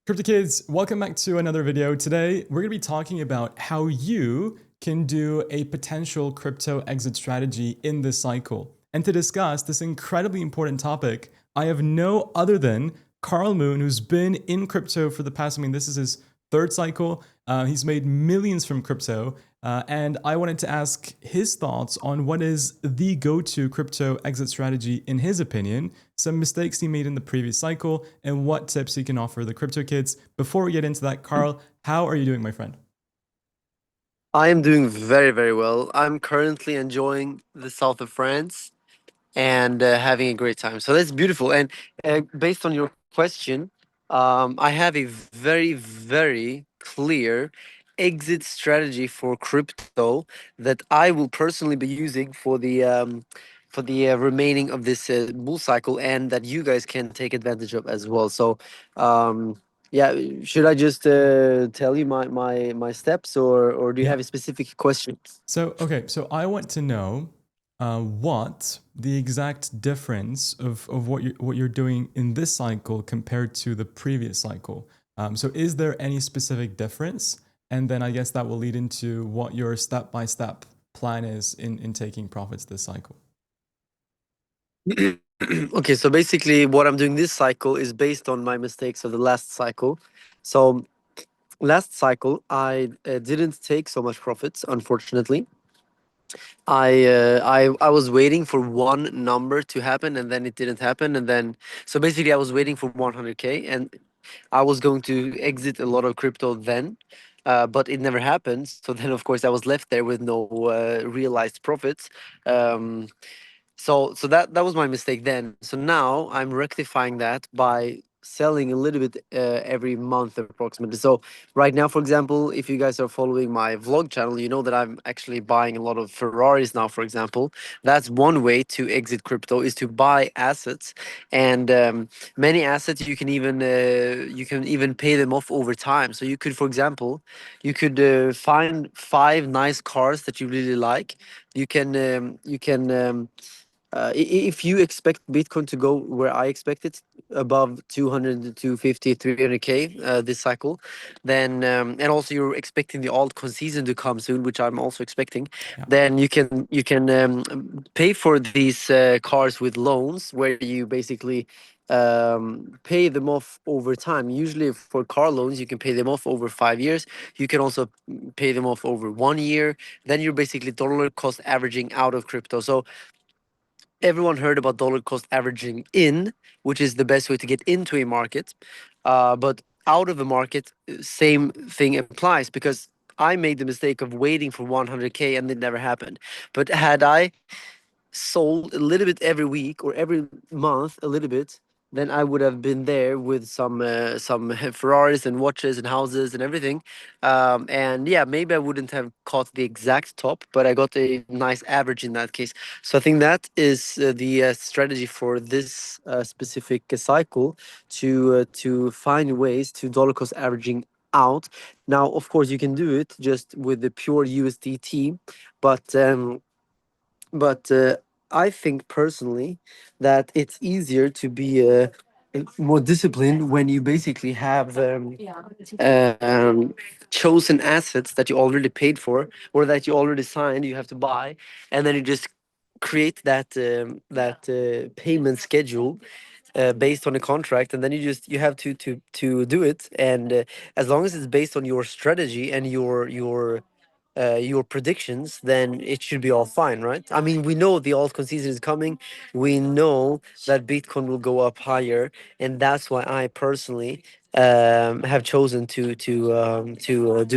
Crypto Kids, welcome back to another video. Today, we're going to be talking about how you can do a potential crypto exit strategy in this cycle. And to discuss this incredibly important topic, I have no other than Carl Moon, who's been in crypto for the past, this is his third cycle. He's made millions from crypto. And I wanted to ask his thoughts on what is the go-to crypto exit strategy in his opinion, some mistakes he made in the previous cycle, and what tips he can offer the crypto kids. Before we get into that, Carl, how are you doing, my friend? I am doing very, very well. I'm currently enjoying the south of France and having a great time. So that's beautiful. And based on your question, I have a very, very clear exit strategy for crypto that I will personally be using for the remaining of this bull cycle, and that you guys can take advantage of as well. So, yeah, should I just tell you my steps, or do you Yeah. have a specific question? So I want to know what the exact difference of what you're doing in this cycle compared to the previous cycle. So is there any specific difference? And then I guess that will lead into what your step-by-step plan is in taking profits this cycle. Okay, so basically, what I'm doing this cycle is based on my mistakes of the last cycle. So last cycle, I didn't take so much profits, unfortunately. I was waiting for one number to happen, and then it didn't happen, and then so basically I was waiting for 100K, and I was going to exit a lot of crypto then. But it never happened. So then, of course, I was left there with no realized profits. Um, so that was my mistake then. So now I'm rectifying that by selling a little bit every month approximately. So right now, for example, if you guys are following my vlog channel, you know that I'm actually buying a lot of Ferraris now, for example. That's one way to exit crypto, is to buy assets. And many assets you can even pay them off over time. So you could, for example, you could find 5 nice cars that you really like. If you expect Bitcoin to go where I expect it, above 200 to 250, 300K this cycle, then, and also you're expecting the altcoin season to come soon, which I'm also expecting, Yeah. then you can pay for these cars with loans, where you basically pay them off over time. Usually for car loans, you can pay them off over 5 years. You can also pay them off over 1 year. Then you're basically dollar cost averaging out of crypto. So everyone heard about dollar cost averaging in, which is the best way to get into a market. But out of a market, same thing applies, because I made the mistake of waiting for 100K and it never happened. But had I sold a little bit every week or every month a little bit, then I would have been there with some Ferraris and watches and houses and everything. And yeah, maybe I wouldn't have caught the exact top, but I got a nice average in that case. So I think that is the strategy for this specific cycle, to find ways to dollar cost averaging out. Now, of course, you can do it just with the pure USDT, but but I think personally that it's easier to be more disciplined when you basically have chosen assets that you already paid for, or that you already signed, you have to buy, and then you just create that payment schedule based on a contract, and then you have to do it. And as long as it's based on your strategy and your predictions, then it should be all fine, right? I mean, we know the altcoin season is coming. We know that Bitcoin will go up higher, and that's why I personally have chosen to do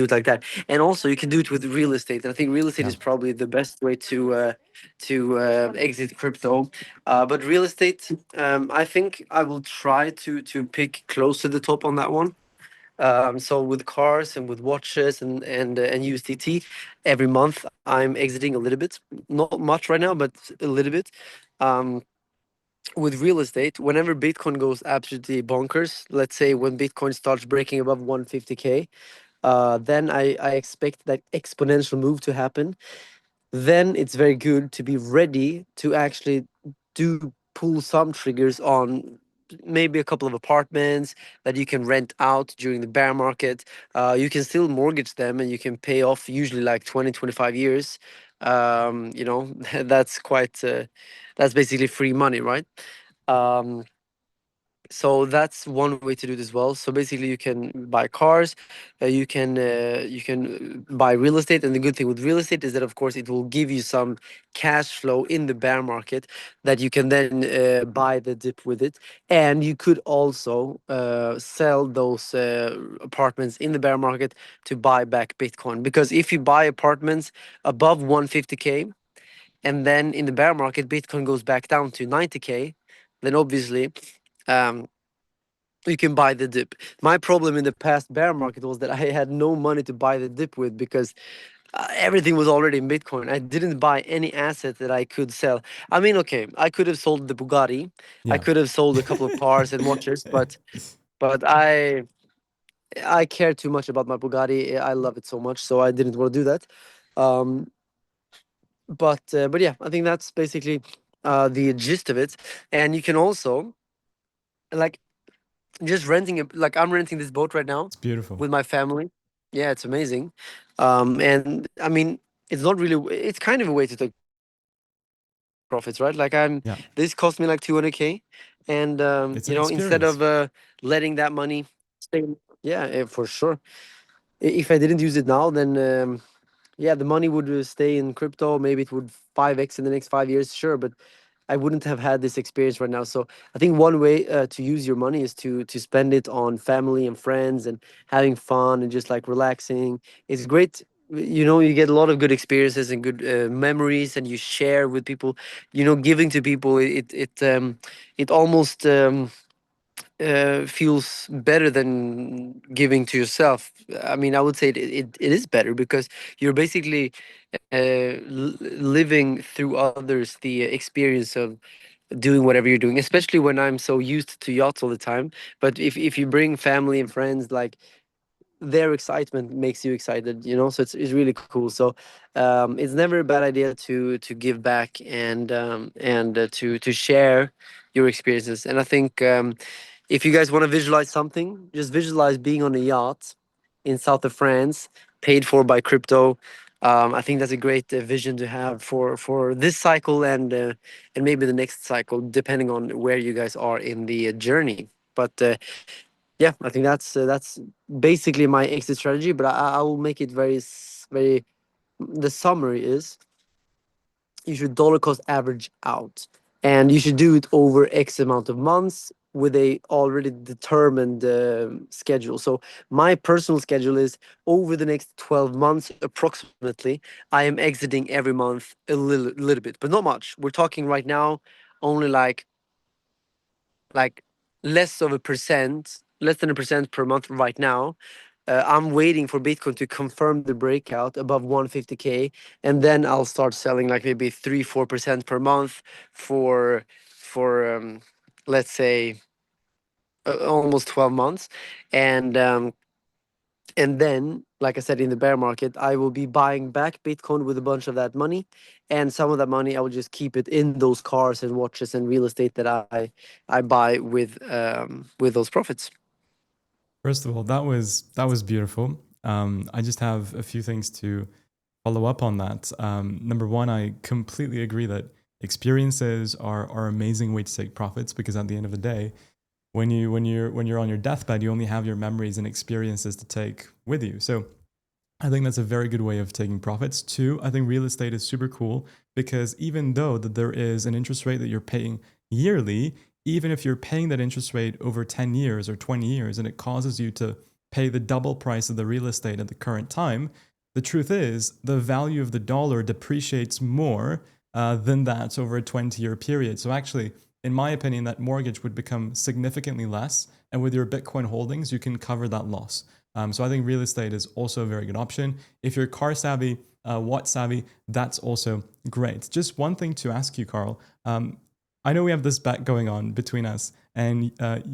it like that. And also, you can do it with real estate. And I think real estate Yeah. is probably the best way to exit crypto. But real estate, I think I will try to pick close to the top on that one. So with cars and with watches and USDT, every month I'm exiting a little bit, not much right now, but a little bit. Um, with real estate, whenever Bitcoin goes absolutely bonkers, let's say when Bitcoin starts breaking above 150K, then I expect that exponential move to happen. Then it's very good to be ready to actually do pull some triggers on maybe a couple of apartments that you can rent out during the bear market. You can still mortgage them, and you can pay off usually like 20, 25 years. You know, that's quite, that's basically free money, right? Um, so that's one way to do it as well. So basically you can buy cars, you can buy real estate, and the good thing with real estate is that of course it will give you some cash flow in the bear market that you can then buy the dip with it. And you could also sell those apartments in the bear market to buy back Bitcoin, because if you buy apartments above 150k and then in the bear market Bitcoin goes back down to 90k, then obviously um, you can buy the dip. My problem in the past bear market was that I had no money to buy the dip with, because everything was already in Bitcoin. I didn't buy any asset that I could sell. I mean, okay, I could have sold the Bugatti, I Yeah. could have sold a couple of cars and watches, but I care too much about my Bugatti. I love it so much, so I didn't want to do that. Um, but yeah, I think that's basically the gist of it. And you can also, like, just renting it. Like, I'm renting this boat right now It's beautiful. with my family. Yeah, it's amazing. And I mean, it's not really, it's kind of a way to take profits, right? Like, Yeah. this cost me like 200k, and It's you an know, instead experience. of letting that money stay, yeah, for sure. If I didn't use it now, then yeah, the money would stay in crypto. Maybe it would 5x in the next 5 years, sure, but I wouldn't have had this experience right now. So I think one way to use your money is to spend it on family and friends and having fun and just like relaxing. It's great. You know, you get a lot of good experiences and good memories, and you share with people. You know, giving to people, it almost feels better than giving to yourself. I mean, I would say it is better, because you're basically living through others the experience of doing whatever you're doing, especially when I'm so used to yachts all the time. But if you bring family and friends, like, their excitement makes you excited, you know. So it's really cool. So it's never a bad idea to give back and to share your experiences. And I think if you guys want to visualize something, just visualize being on a yacht in south of France, paid for by crypto. I think that's a great vision to have for this cycle, and maybe the next cycle, depending on where you guys are in the journey. But yeah, I think that's basically my exit strategy. But I will make it very. The summary is, you should dollar cost average out, and you should do it over X amount of months with a already determined schedule. So my personal schedule is, over the next 12 months approximately, I am exiting every month a little bit, but not much. We're talking right now only like less of a percent, less than a percent per month right now. I'm waiting for Bitcoin to confirm the breakout above 150k, and then I'll start selling like maybe 3-4% per month for let's say almost 12 months, and and then, like I said, in the bear market, I will be buying back Bitcoin with a bunch of that money, and some of that money I will just keep it in those cars and watches and real estate that I buy with those profits. First of all, that was beautiful. I just have a few things to follow up on that. Number one, I completely agree that experiences are an amazing way to take profits, because at the end of the day, when you're on your deathbed, you only have your memories and experiences to take with you. So I think that's a very good way of taking profits. Two, I think real estate is super cool, because even though that there is an interest rate that you're paying yearly, even if you're paying that interest rate over 10 years or 20 years and it causes you to pay the double price of the real estate at the current time, the truth is the value of the dollar depreciates more than that over a 20-year period. So actually, in my opinion, that mortgage would become significantly less. And with your Bitcoin holdings, you can cover that loss. So I think real estate is also a very good option. If you're car savvy, watt savvy, that's also great. Just one thing to ask you, Carl. I know we have this bet going on between us, and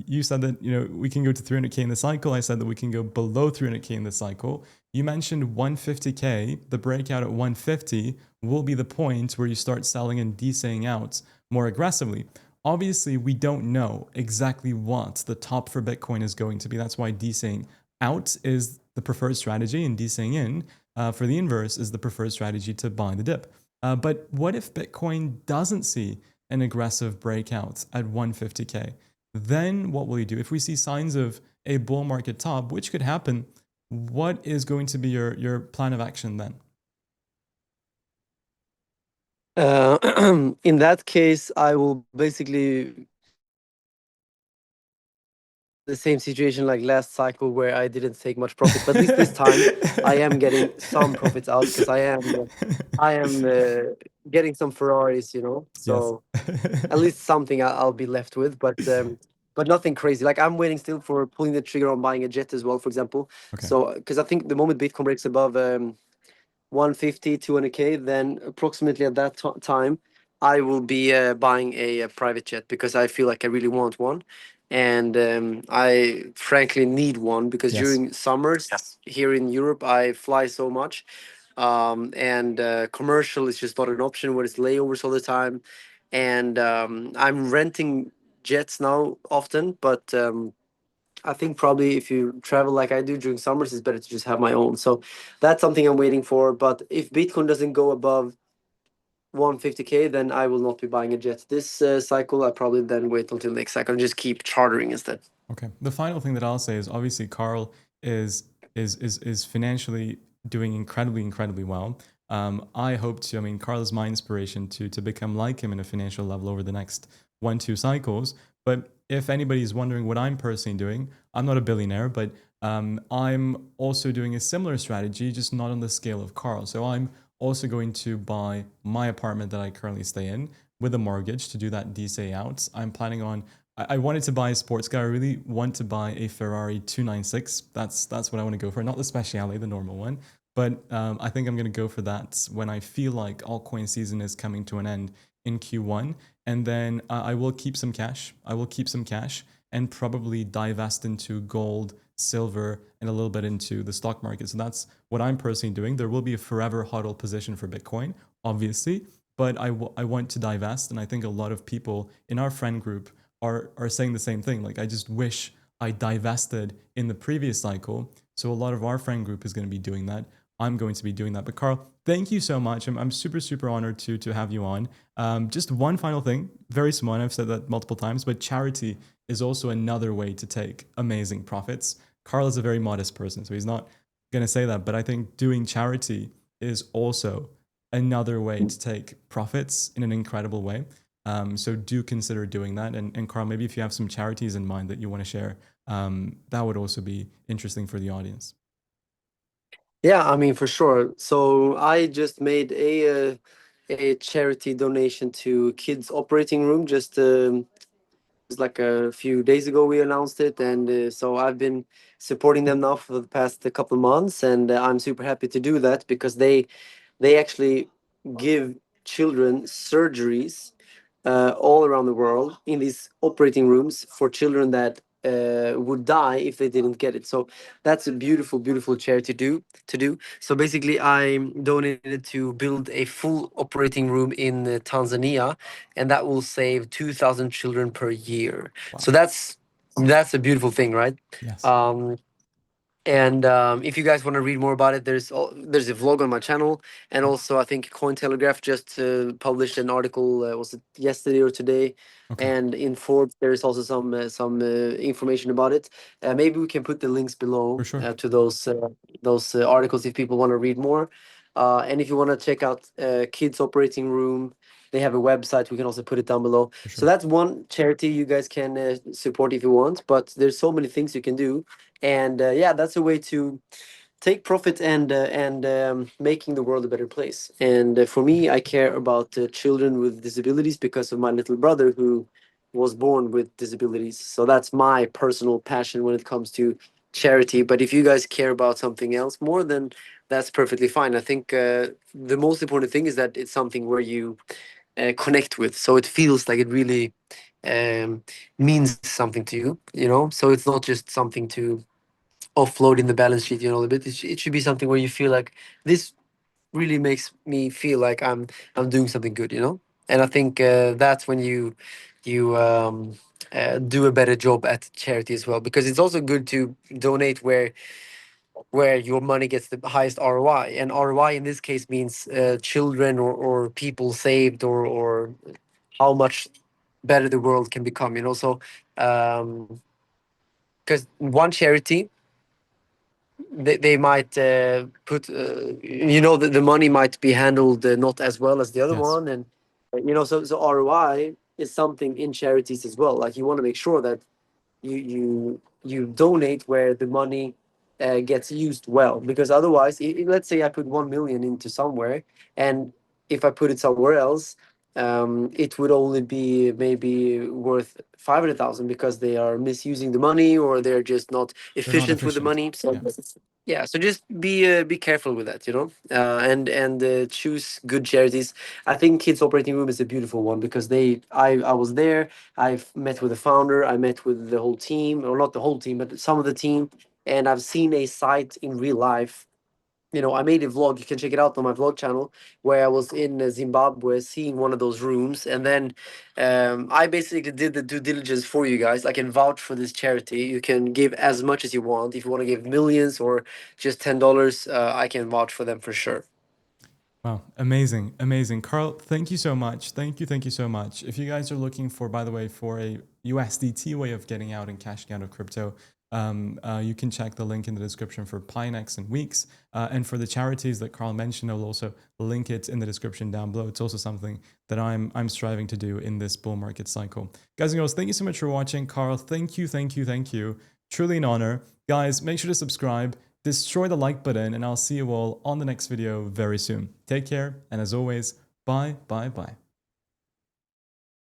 you said that we can go to 300k in the cycle. I said that we can go below 300k in the cycle. You mentioned 150k. The breakout at 150 will be the point where you start selling and DCing out more aggressively. obviously we don't know exactly what the top for Bitcoin is going to be. That's why DCing out is the preferred strategy, and DCing in for the inverse is the preferred strategy to buy the dip. But what if Bitcoin doesn't see an aggressive breakout at 150K? Then what will you do? If we see signs of a bull market top, which could happen, what is going to be your plan of action then? In that case, I will basically the same situation like last cycle where I didn't take much profits, but at least this time I am getting some profits out because I am getting some Ferraris, you know. Yes. So at least something I'll be left with, but nothing crazy. Like I'm waiting still for pulling the trigger on buying a jet as well, for example. Okay. So because I think the moment Bitcoin breaks above 150, 200K, then approximately at that time, I will be buying a private jet because I feel like I really want one. And I frankly need one because Yes. during summers here in Europe, I fly so much. And commercial is just not an option when it's layovers all the time. And I'm renting jets now often, but I think probably if you travel like I do during summers, it's better to just have my own. So that's something I'm waiting for. But if Bitcoin doesn't go above 150K, then I will not be buying a jet this cycle. I probably then wait until next cycle and just keep chartering instead. Okay. The final thing that I'll say is obviously Carl is financially doing incredibly well. I hope to. I mean, Carl is my inspiration to become like him in a financial level over the next 1-2 cycles. But if anybody's wondering what I'm personally doing, I'm not a billionaire, but I'm also doing a similar strategy, just not on the scale of Carl. So I'm also going to buy my apartment that I currently stay in with a mortgage to do that DSA out. I'm planning on I wanted to buy a sports car. I really want to buy a Ferrari 296. That's what I want to go for. Not the Speciale, the normal one, but I think I'm going to go for that when I feel like altcoin season is coming to an end in Q1. And then I will keep some cash. I will keep some cash and probably divest into gold, silver, and a little bit into the stock market. So that's what I'm personally doing. There will be a forever hodl position for Bitcoin, obviously, but I want to divest. And I think a lot of people in our friend group are saying the same thing. Like, I just wish I divested in the previous cycle. So a lot of our friend group is going to be doing that. I'm going to be doing that. But Carl, thank you so much. I'm super honored to have you on. Just one final thing, very small, and I've said that multiple times, but charity is also another way to take amazing profits. Carl is a very modest person, so he's not going to say that. But I think doing charity is also another way to take profits in an incredible way. So do consider doing that. And Carl, maybe if you have some charities in mind that you want to share, that would also be interesting for the audience. Yeah, I mean for sure. So I just made a charity donation to Kids Operating Room. Just was like a few days ago we announced it, and so I've been supporting them now for the past couple of months, and I'm super happy to do that because they actually give children surgeries all around the world in these operating rooms for children that would die if they didn't get it. So that's a beautiful charity to do. So basically, I donated to build a full operating room in Tanzania, and that will save 2,000 children per year. Wow. So that's a beautiful thing, right? Yes. Um, and if you guys want to read more about it, there's a vlog on my channel, and also I think Cointelegraph just published an article. Was it yesterday or today? Okay. And in Forbes, there is also some information about it. Maybe we can put the links For below sure. to those articles if people want to read more. And if you want to check out Kids Operating Room, they have a website. We can also put it down below. For So sure. that's one charity you guys can support if you want. But there's so many things you can do, and yeah, that's a way to take profit and making the world a better place. And for me, I care about children with disabilities because of my little brother who was born with disabilities. So that's my personal passion when it comes to charity. But if you guys care about something else more, then that's perfectly fine. I think the most important thing is that it's something where you connect with, so it feels like it really um, means something to you, you know. So it's not just something to offload in the balance sheet, you know, a bit. It should be something where you feel like this really makes me feel like I'm doing something good, you know. And I think that's when you do a better job at charity as well, because it's also good to donate where your money gets the highest ROI. And ROI in this case means children or people saved, or how much better the world can become. So because one charity, they might put the money might be handled not as well as the other Yes. one. And so ROI is something in charities as well. Like, you want to make sure that you donate where the money gets used well, because otherwise, let's say I put 1 million into somewhere, and if I put it somewhere else, it would only be maybe worth 500,000, because they are misusing the money, or they're just not They're not efficient with the efficient. money. So Yeah. yeah, so just be careful with that, and choose good charities. I think Kids Operating Room is a beautiful one, because I was there. I've met with the founder. I met with the whole team, or not the whole team, but some of the team, and I've seen a site in real life. I made a vlog. You can check it out on my vlog channel, where I was in Zimbabwe, seeing one of those rooms, and then I basically did the due diligence for you guys. I can vouch for this charity. You can give as much as you want. If you want to give millions or just $10, I can vouch for them for sure. Wow, amazing, amazing. Carl, thank you so much. Thank you so much. If you guys are looking for, by the way, for a USDT way of getting out and cashing out of crypto, you can check the link in the description for Pinex and Weeks. And for the charities that Carl mentioned, I will also link it in the description down below. It's also something that I'm striving to do in this bull market cycle. Guys and girls, thank you so much for watching. Carl, thank you. Truly an honor. Guys, make sure to subscribe. Destroy the like button, and I'll see you all on the next video very soon. Take care, and as always, bye.